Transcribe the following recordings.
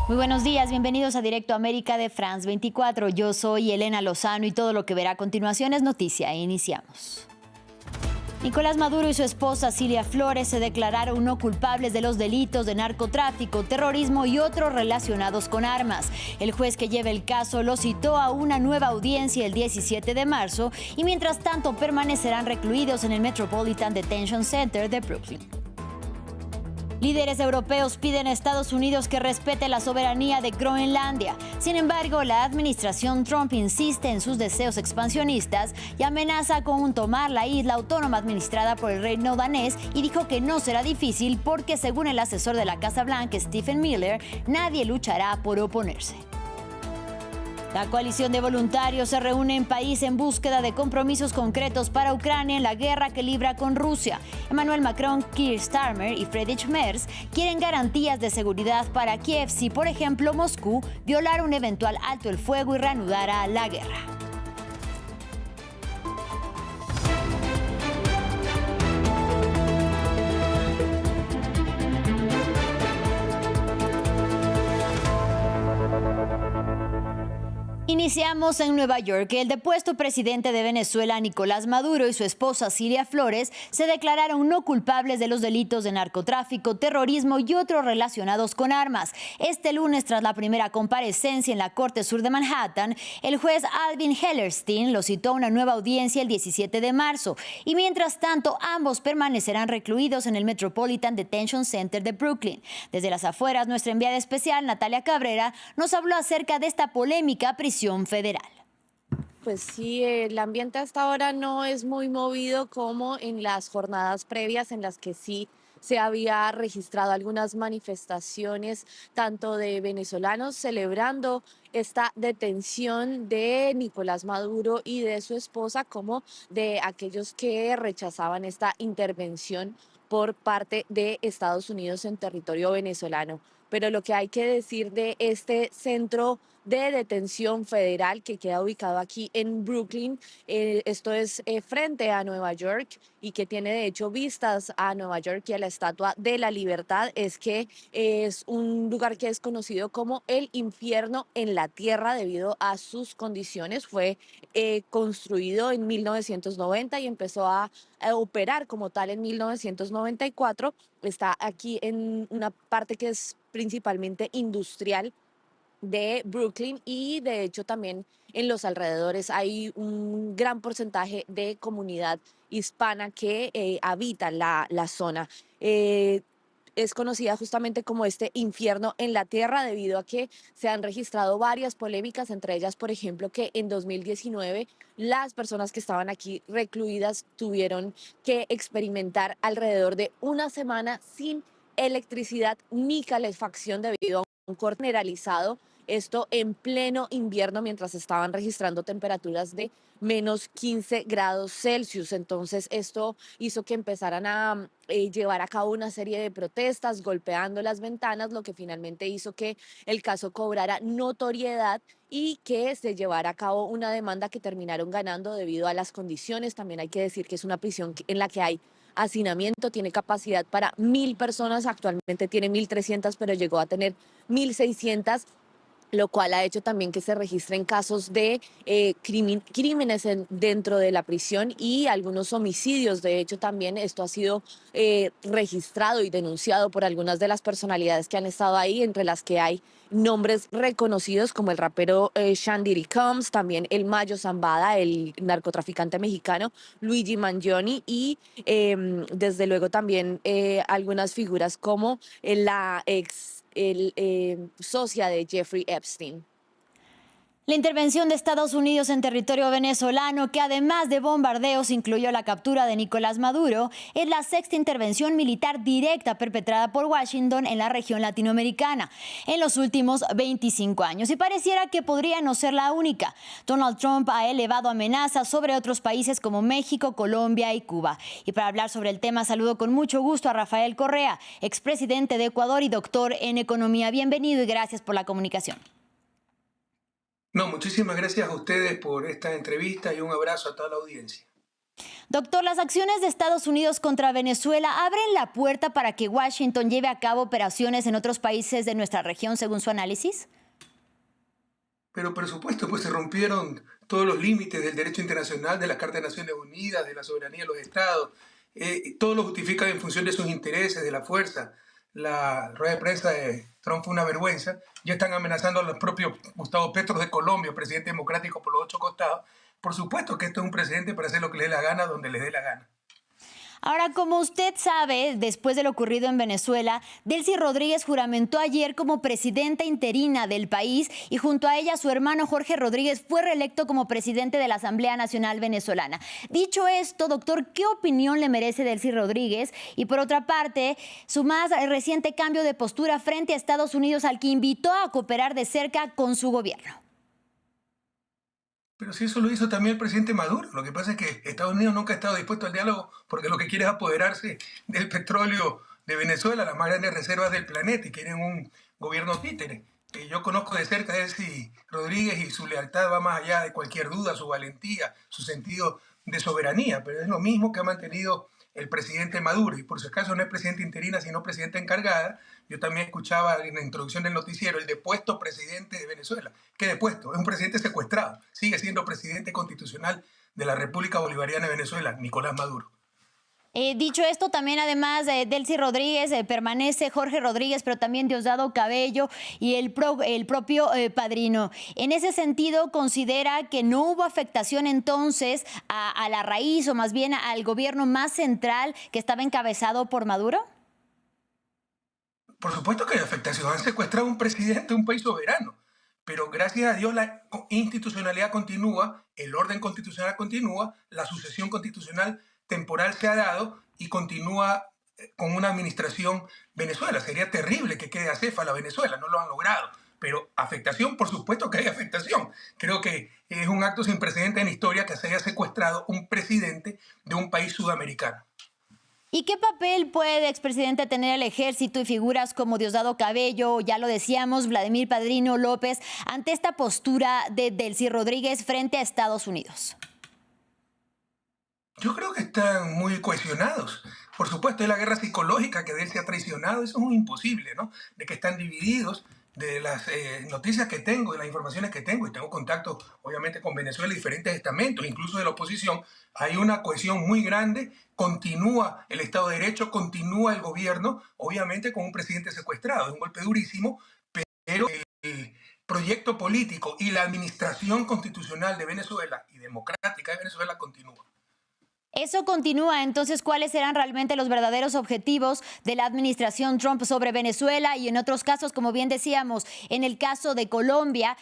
Muy buenos días, bienvenidos a Directo América de France 24. Yo soy Elena Lozano y todo lo que verá a continuación es noticia. Iniciamos. Nicolás Maduro y su esposa Cilia Flores se declararon no culpables de los delitos de narcotráfico, terrorismo y otros relacionados con armas. El juez que lleva el caso lo citó a una nueva audiencia el 17 de marzo y mientras tanto permanecerán recluidos en el Metropolitan Detention Center de Brooklyn. Líderes europeos piden a Estados Unidos que respete la soberanía de Groenlandia. Sin embargo, la administración Trump insiste en sus deseos expansionistas y amenaza con tomar la isla autónoma administrada por el reino danés y dijo que no será difícil porque, según el asesor de la Casa Blanca, Stephen Miller, nadie luchará por oponerse. La coalición de voluntarios se reúne en país en búsqueda de compromisos concretos para Ucrania en la guerra que libra con Rusia. Emmanuel Macron, Keir Starmer y Friedrich Merz quieren garantías de seguridad para Kiev si, por ejemplo, Moscú violara un eventual alto el fuego y reanudara la guerra. Iniciamos en Nueva York. El depuesto presidente de Venezuela, Nicolás Maduro, y su esposa Cilia Flores se declararon no culpables de los delitos de narcotráfico, terrorismo y otros relacionados con armas. Este lunes, tras la primera comparecencia en la Corte Sur de Manhattan, el juez Alvin Hellerstein los citó a una nueva audiencia el 17 de marzo. Y mientras tanto, ambos permanecerán recluidos en el Metropolitan Detention Center de Brooklyn. Desde las afueras, nuestra enviada especial, Natalia Cabrera, nos habló acerca de esta polémica prisión federal. Pues sí, el ambiente hasta ahora no es muy movido como en las jornadas previas en las que sí se había registrado algunas manifestaciones, tanto de venezolanos celebrando esta detención de Nicolás Maduro y de su esposa, como de aquellos que rechazaban esta intervención por parte de Estados Unidos en territorio venezolano. Pero lo que hay que decir de este centro de detención federal que queda ubicado aquí en Brooklyn, esto es frente a Nueva York y que tiene de hecho vistas a Nueva York y a la Estatua de la Libertad, es que es un lugar que es conocido como el infierno en la tierra debido a sus condiciones. Fue construido en 1990 y empezó a operar como tal en 1994. Está aquí en una parte que es principalmente industrial de Brooklyn y de hecho también en los alrededores hay un gran porcentaje de comunidad hispana que habita la zona. Eh, es conocida justamente como este infierno en la tierra debido a que se han registrado varias polémicas, entre ellas, por ejemplo, que en 2019 las personas que estaban aquí recluidas tuvieron que experimentar alrededor de una semana sin electricidad ni calefacción debido a un corte generalizado, esto en pleno invierno mientras estaban registrando temperaturas de menos 15 grados Celsius. Entonces esto hizo que empezaran a llevar a cabo una serie de protestas, golpeando las ventanas, lo que finalmente hizo que el caso cobrara notoriedad y que se llevara a cabo una demanda que terminaron ganando debido a las condiciones. También hay que decir que es una prisión en la que hay hacinamiento, tiene capacidad para 1.000 personas, actualmente tiene 1.300, pero llegó a tener 1.600, lo cual ha hecho también que se registren casos de crímenes dentro de la prisión y algunos homicidios. De hecho, también esto ha sido registrado y denunciado por algunas de las personalidades que han estado ahí, entre las que hay nombres reconocidos como el rapero Sean Diddy Combs, también el Mayo Zambada, el narcotraficante mexicano Luigi Mangione y desde luego también algunas figuras como la ex socia de Jeffrey Epstein. La intervención de Estados Unidos en territorio venezolano, que además de bombardeos incluyó la captura de Nicolás Maduro, es la sexta intervención militar directa perpetrada por Washington en la región latinoamericana en los últimos 25 años. Y pareciera que podría no ser la única. Donald Trump ha elevado amenazas sobre otros países como México, Colombia y Cuba. Y para hablar sobre el tema, saludo con mucho gusto a Rafael Correa, expresidente de Ecuador y doctor en economía. Bienvenido y gracias por la comunicación. No, muchísimas gracias a ustedes por esta entrevista y un abrazo a toda la audiencia. Doctor, las acciones de Estados Unidos contra Venezuela abren la puerta para que Washington lleve a cabo operaciones en otros países de nuestra región, según su análisis. Pero por supuesto, pues se rompieron todos los límites del derecho internacional, de la Carta de Naciones Unidas, de la soberanía de los estados. Todo lo justifican en función de sus intereses, de la fuerza. La rueda de prensa de Trump fue una vergüenza. Ya están amenazando a los propios Gustavo Petro de Colombia, presidente democrático por los 8 costados. Por supuesto que esto es un presidente para hacer lo que le dé la gana, donde le dé la gana. Ahora, como usted sabe, después de lo ocurrido en Venezuela, Delcy Rodríguez juramentó ayer como presidenta interina del país y junto a ella su hermano Jorge Rodríguez fue reelecto como presidente de la Asamblea Nacional Venezolana. Dicho esto, doctor, ¿qué opinión le merece Delcy Rodríguez? Y por otra parte, su más reciente cambio de postura frente a Estados Unidos, al que invitó a cooperar de cerca con su gobierno. Pero si eso lo hizo también el presidente Maduro. Lo que pasa es que Estados Unidos nunca ha estado dispuesto al diálogo porque lo que quiere es apoderarse del petróleo de Venezuela, las más grandes reservas del planeta, y quieren un gobierno títere. Yo conozco de cerca a Delcy Rodríguez y su lealtad va más allá de cualquier duda, su valentía, su sentido de soberanía, pero es lo mismo que ha mantenido el presidente Maduro, y por si acaso no es presidenta interina, sino presidenta encargada. Yo también escuchaba en la introducción del noticiero el depuesto presidente de Venezuela. ¿Qué depuesto? Es un presidente secuestrado. Sigue siendo presidente constitucional de la República Bolivariana de Venezuela, Nicolás Maduro. Dicho esto, también además de Delcy Rodríguez, permanece Jorge Rodríguez, pero también Diosdado Cabello y el propio padrino. En ese sentido, ¿considera que no hubo afectación entonces a la raíz o más bien al gobierno más central que estaba encabezado por Maduro? Por supuesto que hay afectación. Han secuestrado a un presidente de un país soberano. Pero gracias a Dios la institucionalidad continúa, el orden constitucional continúa, la sucesión constitucional temporal se ha dado y continúa con una administración Venezuela. Sería terrible que quede acéfala Venezuela, no lo han logrado. Pero afectación, por supuesto que hay afectación. Creo que es un acto sin precedentes en la historia que se haya secuestrado un presidente de un país sudamericano. ¿Y qué papel puede, expresidente, tener el ejército y figuras como Diosdado Cabello, ya lo decíamos, Vladimir Padrino López, ante esta postura de Delcy Rodríguez frente a Estados Unidos? Yo creo que están muy cohesionados. Por supuesto, es la guerra psicológica que Delcy ha traicionado. Eso es un imposible, ¿no? De que están divididos. De las noticias que tengo, de las informaciones que tengo, y tengo contacto obviamente con Venezuela y diferentes estamentos, incluso de la oposición, hay una cohesión muy grande, continúa el Estado de Derecho, continúa el gobierno, obviamente con un presidente secuestrado, es un golpe durísimo, pero el proyecto político y la administración constitucional de Venezuela y democrática de Venezuela continúa. Eso continúa, entonces, ¿cuáles serán realmente los verdaderos objetivos de la administración Trump sobre Venezuela y en otros casos, como bien decíamos, en el caso de Colombia,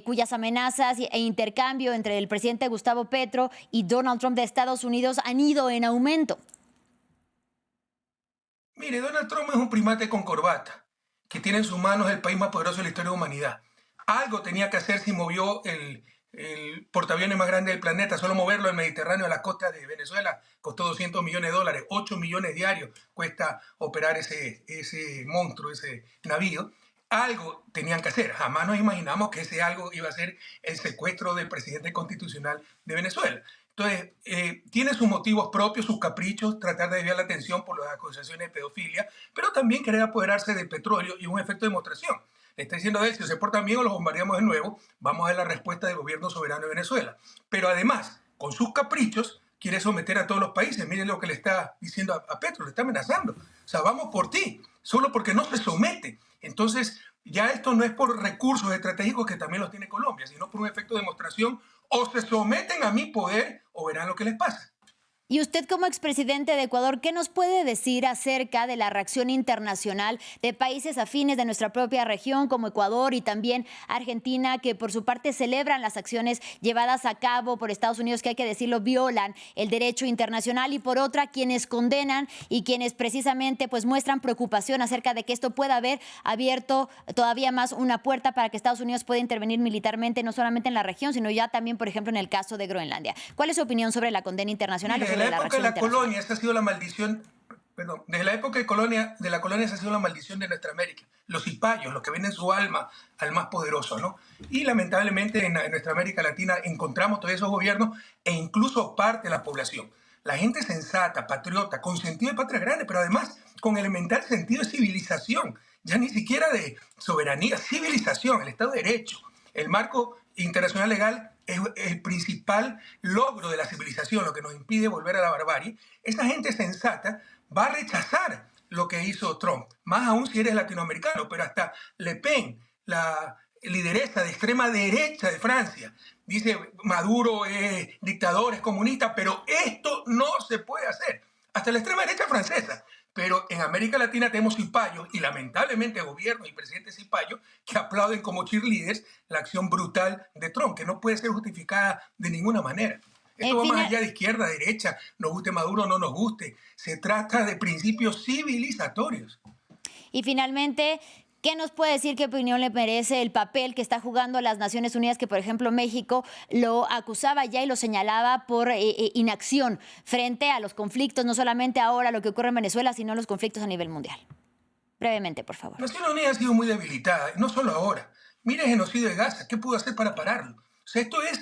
cuyas amenazas e intercambio entre el presidente Gustavo Petro y Donald Trump de Estados Unidos han ido en aumento? Mire, Donald Trump es un primate con corbata, que tiene en sus manos el país más poderoso de la historia de la humanidad. Algo tenía que hacer si movió el portaaviones más grande del planeta. Solo moverlo del Mediterráneo a las costas de Venezuela costó $200 millones, 8 millones diarios cuesta operar ese monstruo, ese navío. Algo tenían que hacer. Jamás nos imaginamos que ese algo iba a ser el secuestro del presidente constitucional de Venezuela. Entonces, tiene sus motivos propios, sus caprichos, tratar de desviar la atención por las acusaciones de pedofilia, pero también querer apoderarse del petróleo y un efecto de demostración. Le está diciendo a él, si se portan bien o los bombardeamos de nuevo, vamos a ver la respuesta del gobierno soberano de Venezuela. Pero además, con sus caprichos, quiere someter a todos los países. Miren lo que le está diciendo a Petro, le está amenazando. O sea, vamos por ti, solo porque no se somete. Entonces, ya esto no es por recursos estratégicos que también los tiene Colombia, sino por un efecto de demostración. O se someten a mi poder o verán lo que les pasa. Y usted, como expresidente de Ecuador, ¿qué nos puede decir acerca de la reacción internacional de países afines de nuestra propia región, como Ecuador y también Argentina, que por su parte celebran las acciones llevadas a cabo por Estados Unidos, que hay que decirlo, violan el derecho internacional, y por otra, quienes condenan y quienes precisamente pues muestran preocupación acerca de que esto pueda haber abierto todavía más una puerta para que Estados Unidos pueda intervenir militarmente, no solamente en la región, sino ya también, por ejemplo, en el caso de Groenlandia? ¿Cuál es su opinión sobre la condena internacional? Desde la época de la colonia, esa ha sido la maldición. Perdón, desde la época de la colonia esa ha sido la maldición de nuestra América. Los cipayos, los que venden su alma al más poderoso, ¿no? Y lamentablemente en nuestra América Latina encontramos todos esos gobiernos e incluso parte de la población. la gente sensata, patriota, con sentido de patria grande, pero además con elemental sentido de civilización, ya ni siquiera de soberanía, civilización, el Estado de Derecho, el marco internacional legal es el principal logro de la civilización, lo que nos impide volver a la barbarie. Esa gente sensata va a rechazar lo que hizo Trump, más aún si eres latinoamericano, pero hasta Le Pen, la lideresa de extrema derecha de Francia, dice Maduro es dictador, es comunista, pero esto no se puede hacer. Hasta la extrema derecha francesa. Pero en América Latina tenemos cipayos y lamentablemente gobiernos y presidentes cipayos que aplauden como cheerleaders la acción brutal de Trump, que no puede ser justificada de ninguna manera. Esto va más allá de izquierda, derecha, nos guste Maduro o no nos guste. Se trata de principios civilizatorios. Y finalmente, ¿qué nos puede decir, qué opinión le merece el papel que está jugando las Naciones Unidas, que por ejemplo México lo acusaba ya y lo señalaba por inacción frente a los conflictos, no solamente ahora lo que ocurre en Venezuela, sino los conflictos a nivel mundial? Brevemente, por favor. Naciones Unidas ha sido muy debilitada, no solo ahora. Mire el genocidio de Gaza, ¿qué pudo hacer para pararlo? O sea, esto es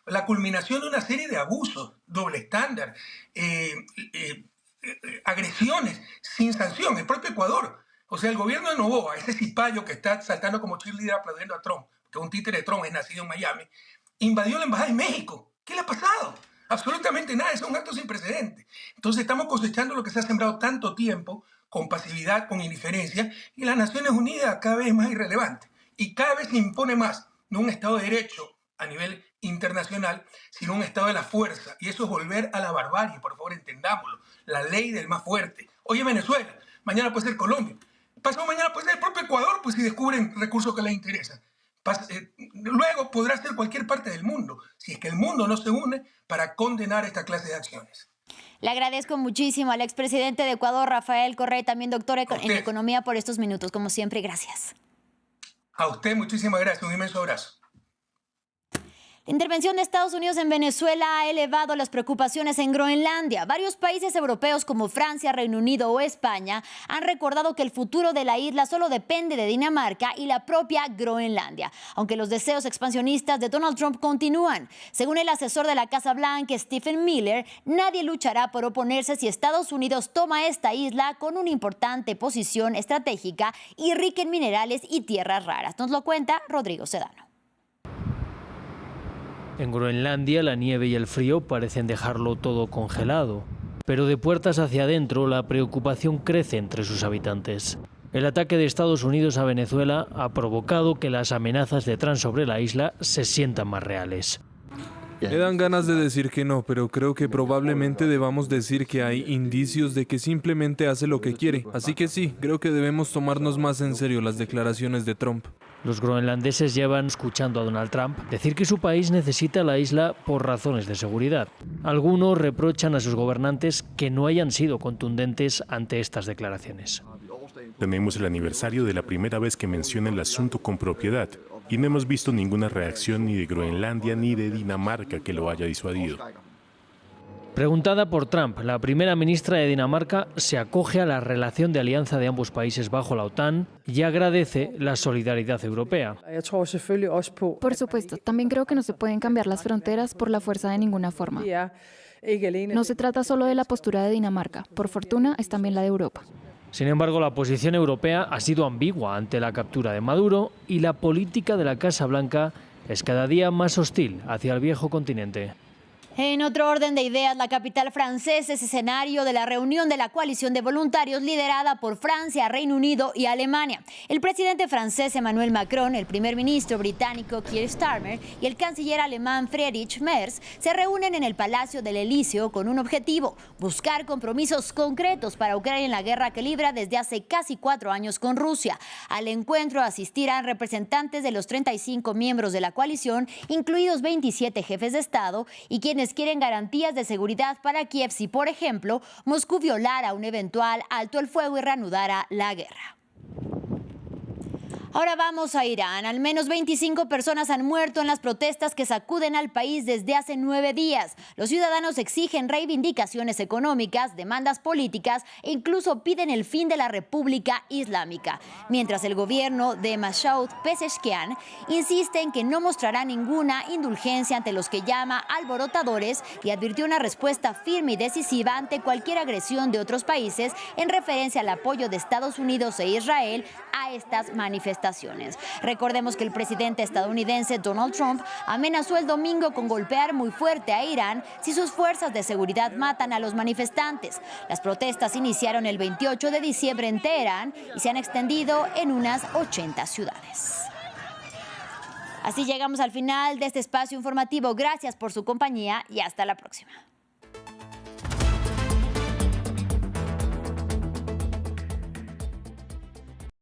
la culminación de una serie de abusos, doble estándar, agresiones sin sanción. El propio Ecuador. O sea, el gobierno de Noboa, ese cipayo que está saltando como cheerleader aplaudiendo a Trump, que un títere de Trump es nacido en Miami, invadió la embajada de México. ¿Qué le ha pasado? Absolutamente nada, es un acto sin precedentes. Entonces estamos cosechando lo que se ha sembrado tanto tiempo, con pasividad, con indiferencia, y las Naciones Unidas cada vez es más irrelevante. Y cada vez se impone más, no un Estado de Derecho a nivel internacional, sino un Estado de la fuerza. Y eso es volver a la barbarie, por favor, entendámoslo. La ley del más fuerte. Hoy es Venezuela, mañana puede ser Colombia. Pasado mañana puede ser el propio Ecuador, pues si descubren recursos que les interesan. Luego podrá ser cualquier parte del mundo, si es que el mundo no se une para condenar esta clase de acciones. Le agradezco muchísimo al expresidente de Ecuador, Rafael Correa, también doctor en Economía, por estos minutos. Como siempre, gracias. A usted muchísimas gracias, un inmenso abrazo. La intervención de Estados Unidos en Venezuela ha elevado las preocupaciones en Groenlandia. Varios países europeos como Francia, Reino Unido o España han recordado que el futuro de la isla solo depende de Dinamarca y la propia Groenlandia, aunque los deseos expansionistas de Donald Trump continúan. Según el asesor de la Casa Blanca, Stephen Miller, nadie luchará por oponerse si Estados Unidos toma esta isla con una importante posición estratégica y rica en minerales y tierras raras. Nos lo cuenta Rodrigo Sedano. En Groenlandia, la nieve y el frío parecen dejarlo todo congelado, pero de puertas hacia adentro la preocupación crece entre sus habitantes. El ataque de Estados Unidos a Venezuela ha provocado que las amenazas de Trump sobre la isla se sientan más reales. Me dan ganas de decir que no, pero creo que probablemente debamos decir que hay indicios de que simplemente hace lo que quiere. Así que sí, creo que debemos tomarnos más en serio las declaraciones de Trump. Los groenlandeses llevan escuchando a Donald Trump decir que su país necesita la isla por razones de seguridad. Algunos reprochan a sus gobernantes que no hayan sido contundentes ante estas declaraciones. Tenemos el aniversario de la primera vez que menciona el asunto con propiedad y no hemos visto ninguna reacción ni de Groenlandia ni de Dinamarca que lo haya disuadido. Preguntada por Trump, la primera ministra de Dinamarca se acoge a la relación de alianza de ambos países bajo la OTAN y agradece la solidaridad europea. Por supuesto, también creo que no se pueden cambiar las fronteras por la fuerza de ninguna forma. No se trata solo de la postura de Dinamarca, por fortuna es también la de Europa. Sin embargo, la posición europea ha sido ambigua ante la captura de Maduro y la política de la Casa Blanca es cada día más hostil hacia el viejo continente. En otro orden de ideas, la capital francesa es escenario de la reunión de la coalición de voluntarios liderada por Francia, Reino Unido y Alemania. El presidente francés Emmanuel Macron, el primer ministro británico Keir Starmer y el canciller alemán Friedrich Merz se reúnen en el Palacio del Elíseo con un objetivo: buscar compromisos concretos para Ucrania en la guerra que libra desde hace casi 4 años con Rusia. Al encuentro asistirán representantes de los 35 miembros de la coalición, incluidos 27 jefes de Estado y quienes quieren garantías de seguridad para Kiev si, por ejemplo, Moscú violara un eventual alto el fuego y reanudara la guerra. Ahora vamos a Irán. Al menos 25 personas han muerto en las protestas que sacuden al país desde hace 9 días. Los ciudadanos exigen reivindicaciones económicas, demandas políticas e incluso piden el fin de la República Islámica. Mientras el gobierno de Masoud Pezeshkian insiste en que no mostrará ninguna indulgencia ante los que llama alborotadores y advirtió una respuesta firme y decisiva ante cualquier agresión de otros países en referencia al apoyo de Estados Unidos e Israel a estas manifestaciones. Recordemos que el presidente estadounidense Donald Trump amenazó el domingo con golpear muy fuerte a Irán si sus fuerzas de seguridad matan a los manifestantes. Las protestas iniciaron el 28 de diciembre en Teherán y se han extendido en unas 80 ciudades. Así llegamos al final de este espacio informativo. Gracias por su compañía y hasta la próxima.